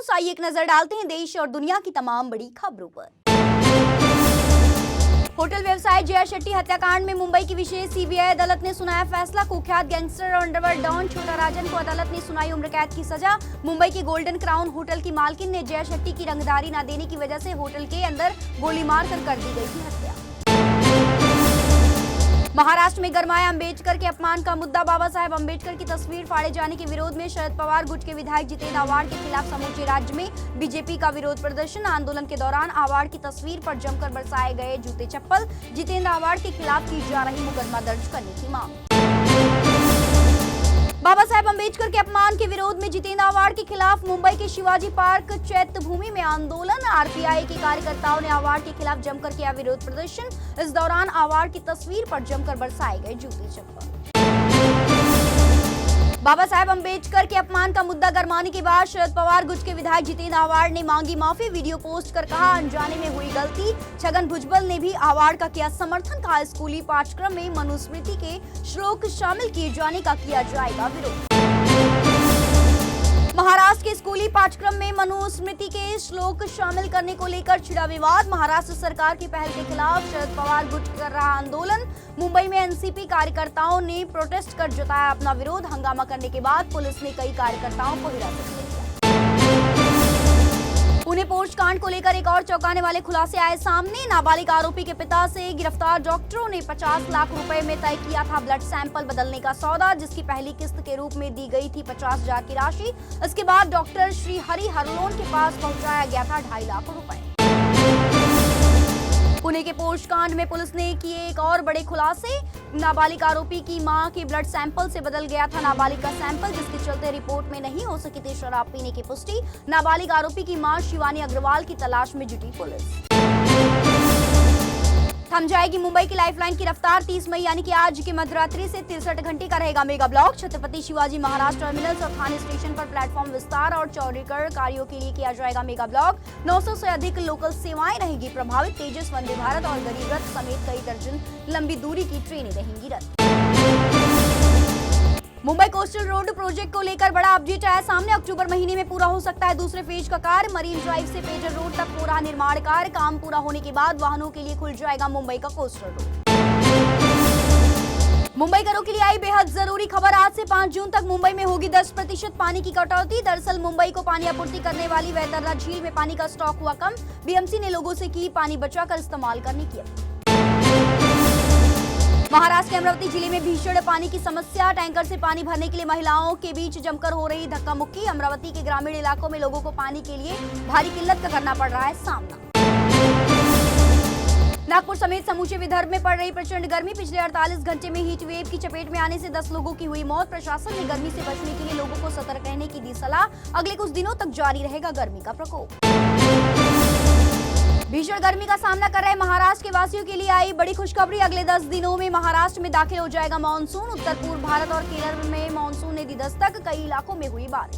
News, आइए एक नजर डालते हैं देश और दुनिया की तमाम बड़ी खबरों पर। होटल व्यवसायी जया शेट्टी हत्याकांड में मुंबई की विशेष सीबीआई अदालत ने सुनाया फैसला। कुख्यात गैंगस्टर और अंडरवर्ल्ड डॉन छोटा राजन को अदालत ने सुनाई उम्र कैद की सजा। मुंबई की गोल्डन क्राउन होटल की मालकिन ने जया शेट्टी की रंगदारी न देने की वजह से होटल के अंदर गोली मारकर कर दी गई थी हत्या। महाराष्ट्र में गरमाया अंबेडकर के अपमान का मुद्दा। बाबा साहेब अंबेडकर की तस्वीर फाड़े जाने के विरोध में शरद पवार गुट के विधायक जितेंद्र आव्हाड के खिलाफ समूचे राज्य में बीजेपी का विरोध प्रदर्शन। आंदोलन के दौरान आव्हाड की तस्वीर पर जमकर बरसाए गए जूते चप्पल। जितेंद्र आव्हाड के खिलाफ की जा रही मुकदमा दर्ज करने की मांग। बाबा साहेब अंबेडकर के अपमान के विरोध में जितेंद्र आव्हाड के खिलाफ मुंबई के शिवाजी पार्क चैत्य भूमि में आंदोलन। आरपीआई के कार्यकर्ताओं ने आव्हाड के खिलाफ जमकर किया विरोध प्रदर्शन। इस दौरान आव्हाड की तस्वीर पर जमकर बरसाए गए जूते चप्पल। बाबा साहेब अंबेडकर के अपमान का मुद्दा गरमाने के बाद शरद पवार गुट के विधायक जितेंद्र आव्हाड ने मांगी माफी। वीडियो पोस्ट कर कहा, अनजाने में हुई गलती। छगन भुजबल ने भी आव्हाड का किया समर्थन। कहा, स्कूली पाठ्यक्रम में मनुस्मृति के श्लोक शामिल किए जाने का किया जाएगा विरोध। महाराष्ट्र के स्कूली पाठ्यक्रम में मनुस्मृति के श्लोक शामिल करने को लेकर छिड़ा विवाद। महाराष्ट्र सरकार की पहल के खिलाफ शरद पवार गुट कर रहा आंदोलन। मुंबई में एनसीपी कार्यकर्ताओं ने प्रोटेस्ट कर जताया अपना विरोध। हंगामा करने के बाद पुलिस ने कई कार्यकर्ताओं को हिरासत में लिया। पुणे पोस्ट कांड को लेकर एक और चौंकाने वाले खुलासे आए सामने। नाबालिग आरोपी के पिता से गिरफ्तार डॉक्टरों ने 50 लाख रुपए में तय किया था ब्लड सैंपल बदलने का सौदा, जिसकी पहली किस्त के रूप में दी गई थी 50,000 की राशि। इसके बाद डॉक्टर श्री हरि हरलोन के पास पहुंचाया गया था 2.5 लाख रुपए। पुणे के पोस्ट कांड में पुलिस ने किए एक और बड़े खुलासे। नाबालिग आरोपी की मां के ब्लड सैंपल से बदल गया था नाबालिग का सैंपल, जिसके चलते रिपोर्ट में नहीं हो सकी थी शराब पीने की पुष्टि। नाबालिग आरोपी की मां शिवानी अग्रवाल की तलाश में जुटी पुलिस। थम जाएगी मुंबई की लाइफलाइन की रफ्तार। 30 मई यानी कि आज की मध्यरात्रि से 63 घंटे का रहेगा mega block. Chhatrapati Shivaji Maharaj terminals और थाने स्टेशन पर प्लेटफॉर्म विस्तार और चौड़ीकरण कार्यों के लिए किया जाएगा मेगा ब्लॉक। 900 से अधिक लोकल सेवाएं रहेंगी प्रभावित। तेजस, वंदे भारत और गरीब रथ समेत कई दर्जन लंबी दूरी की ट्रेनें रहेंगी रद्द। मुंबई कोस्टल रोड प्रोजेक्ट को लेकर बड़ा अपडेट आया सामने। अक्टूबर महीने में पूरा हो सकता है दूसरे फेज का कार्य। मरीन ड्राइव से पेजर रोड तक हो रहा निर्माण कार्य। काम पूरा होने के बाद वाहनों के लिए खुल जाएगा मुंबई का कोस्टल रोड। मुंबई घरों के लिए आई बेहद जरूरी खबर। आज से 5 जून तक मुंबई में होगी 10% पानी की कटौती। दरअसल मुंबई को पानी आपूर्ति करने वाली वैतरणी झील में पानी का स्टॉक हुआ कम। बीएमसी ने लोगों से की पानी बचाकर इस्तेमाल करने की अपील। महाराष्ट्र के अमरावती जिले में भीषण पानी की समस्या। टैंकर से पानी भरने के लिए महिलाओं के बीच जमकर हो रही धक्का मुक्की। अमरावती के ग्रामीण इलाकों में लोगों को पानी के लिए भारी किल्लत का करना पड़ रहा है सामना। नागपुर समेत समूचे विदर्भ में पड़ रही प्रचंड गर्मी। पिछले 48 घंटे में हीट वेव की चपेट में आने से 10 लोगों की हुई मौत। प्रशासन ने गर्मी से बचने के लिए लोगों को सतर्क रहने की दी सलाह। अगले कुछ दिनों तक जारी रहेगा गर्मी का प्रकोप। भीषण गर्मी का सामना कर रहे महाराष्ट्र के वासियों के लिए आई बड़ी खुशखबरी। अगले 10 दिनों में महाराष्ट्र में दाखिल हो जाएगा मानसून। उत्तर पूर्व भारत और केरल में मानसून ने दी दस्तक। कई इलाकों में हुई बारिश।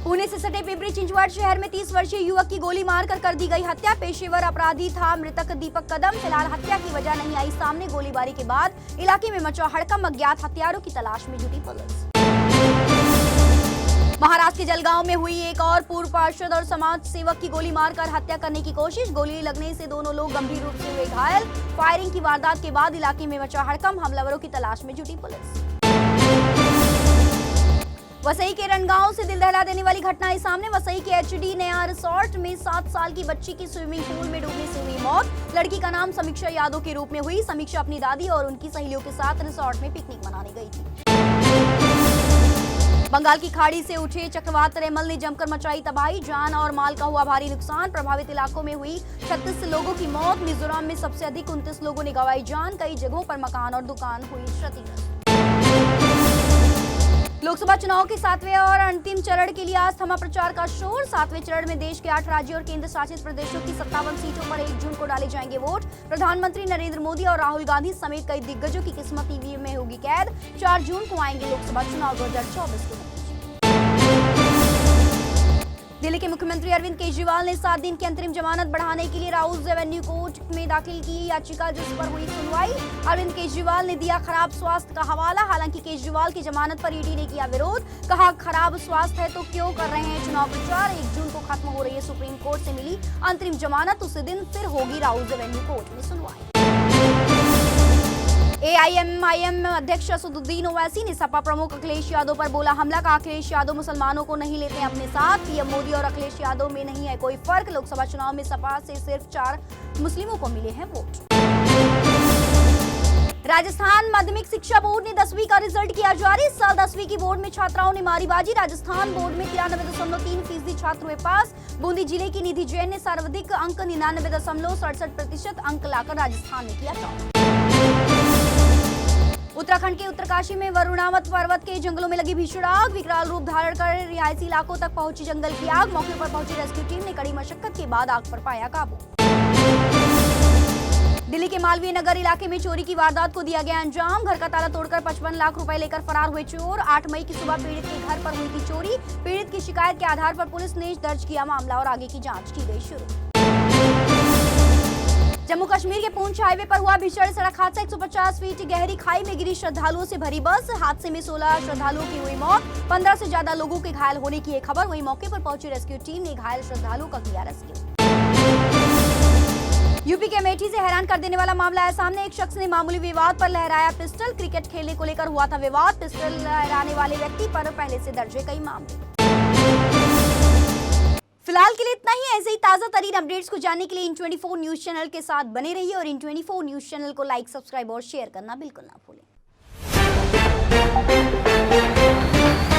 पुणे से सटे पिंपरी चिंचवड शहर में 30 वर्षीय युवक की गोली मारकर कर दी गई हत्या। पेशेवर अपराधी था मृतक दीपक कदम। फिलहाल हत्या की वजह नहीं आई सामने। गोलीबारी के बाद इलाके में मचा हड़कंप। अज्ञात हत्यारों की तलाश में जुटी पुलिस। महाराष्ट्र के जलगांव में हुई एक और पूर्व पार्षद और समाज सेवक की गोली मारकर हत्या करने की कोशिश। गोली लगने से दोनों लोग गंभीर रूप से हुए घायल। फायरिंग की वारदात के बाद इलाके में मचा हड़कंप। हमलावरों की तलाश में जुटी पुलिस। वसई के रणगांव से दिल दहला देने वाली घटना आई सामने। वसई के एचडी नया रिसोर्ट में 7 साल की बच्ची की स्विमिंग पूल में डूबने से हुई मौत। लड़की का नाम समीक्षा यादव के रूप में हुई। समीक्षा अपनी दादी और उनकी सहेलियों के साथ रिसोर्ट में पिकनिक मनाने गई थी। बंगाल की खाड़ी से उठे चक्रवात रेमल ने जमकर मचाई तबाही। जान और माल का हुआ भारी नुकसान। प्रभावित इलाकों में हुई 36 लोगों की मौत। मिजोरम में सबसे अधिक 29 लोगों ने गंवाई जान। कई जगहों पर मकान और दुकान हुई क्षतिग्रस्त। लोकसभा चुनाव के 7वें और अंतिम चरण के लिए आज थमा प्रचार का शोर। 7वें चरण में देश के 8 राज्यों और केंद्र शासित प्रदेशों की 57 सीटों पर 1 जून को डाले जाएंगे वोट। प्रधानमंत्री नरेंद्र मोदी और राहुल गांधी समेत कई दिग्गजों की किस्मत ईवीएम में होगी कैद। 4 जून को आएंगे लोकसभा चुनाव 2024 के। दिल्ली के मुख्यमंत्री अरविंद केजरीवाल ने 7 दिन की अंतरिम जमानत बढ़ाने के लिए राउज एवेन्यू कोर्ट में दाखिल की याचिका, जिस पर हुई सुनवाई। अरविंद केजरीवाल ने दिया खराब स्वास्थ्य का हवाला। हालांकि केजरीवाल की जमानत पर ईडी ने किया विरोध, कहा खराब स्वास्थ्य है तो क्यों कर रहे हैं चुनाव प्रचार। 1 जून को खत्म हो रही है सुप्रीम कोर्ट से मिली अंतरिम जमानत, उसी दिन फिर होगी राउज एवेन्यू कोर्ट में सुनवाई। AIMIM अध्यक्ष असदुद्दीन ओवैसी ने सपा प्रमुख अखिलेश यादव पर बोला हमला, का अखिलेश यादव मुसलमानों को नहीं लेते अपने साथ। पीएम मोदी और अखिलेश यादव में नहीं है कोई फर्क। लोकसभा चुनाव में सपा से सिर्फ 4 मुस्लिमों को मिले हैं वोट। राजस्थान माध्यमिक शिक्षा बोर्ड ने 10वीं का रिजल्ट किया जारी। इस साल 10वीं की बोर्ड में छात्राओं ने मारी बाजी। राजस्थान बोर्ड में 93.3% छात्र हुए पास। बूंदी जिले की निधि जैन ने सर्वाधिक अंक 99.67% अंक लाकर राजस्थान में किया टॉप। उत्तराखंड के उत्तरकाशी में वरुणावत पर्वत के जंगलों में लगी भीषण आग। विकराल रूप धारण कर रिहायशी इलाकों तक पहुंची जंगल की आग। मौके पर पहुंची रेस्क्यू टीम ने कड़ी मशक्कत के बाद आग पर पाया काबू। दिल्ली के मालवीय नगर इलाके में चोरी की वारदात को दिया गया अंजाम। घर का ताला तोड़कर 55 लाख रुपए लेकर फरार हुए चोर। 8 मई की सुबह पीड़ित के घर पर हुई थी चोरी। पीड़ित की शिकायत के आधार पर पुलिस ने दर्ज किया मामला और आगे की जांच की गई शुरू। जम्मू कश्मीर के पूंछ हाईवे पर हुआ भीषण सड़क हादसा। 150 फीट गहरी खाई में गिरी श्रद्धालुओं से भरी बस। हादसे में 16 श्रद्धालुओं की हुई मौत, 15 से ज्यादा लोगों के घायल होने की खबर। वहीं मौके पर पहुंची रेस्क्यू टीम ने घायल श्रद्धालुओं का किया रेस्क्यू। यूपी के अमेठी से हैरान कर देने वाला मामला आया सामने। एक शख्स ने मामूली विवाद पर लहराया पिस्टल। क्रिकेट खेलने को लेकर हुआ था विवाद। पिस्टल लहराने वाले व्यक्ति पर पहले से दर्ज है कई मामले। फिलहाल के लिए इतना ही। ऐसे ही ताजा तरीन अपडेट्स को जानने के लिए इन 24 न्यूज चैनल के साथ बने रहिए और इन 24 न्यूज चैनल को लाइक, सब्सक्राइब और शेयर करना बिल्कुल ना भूलें।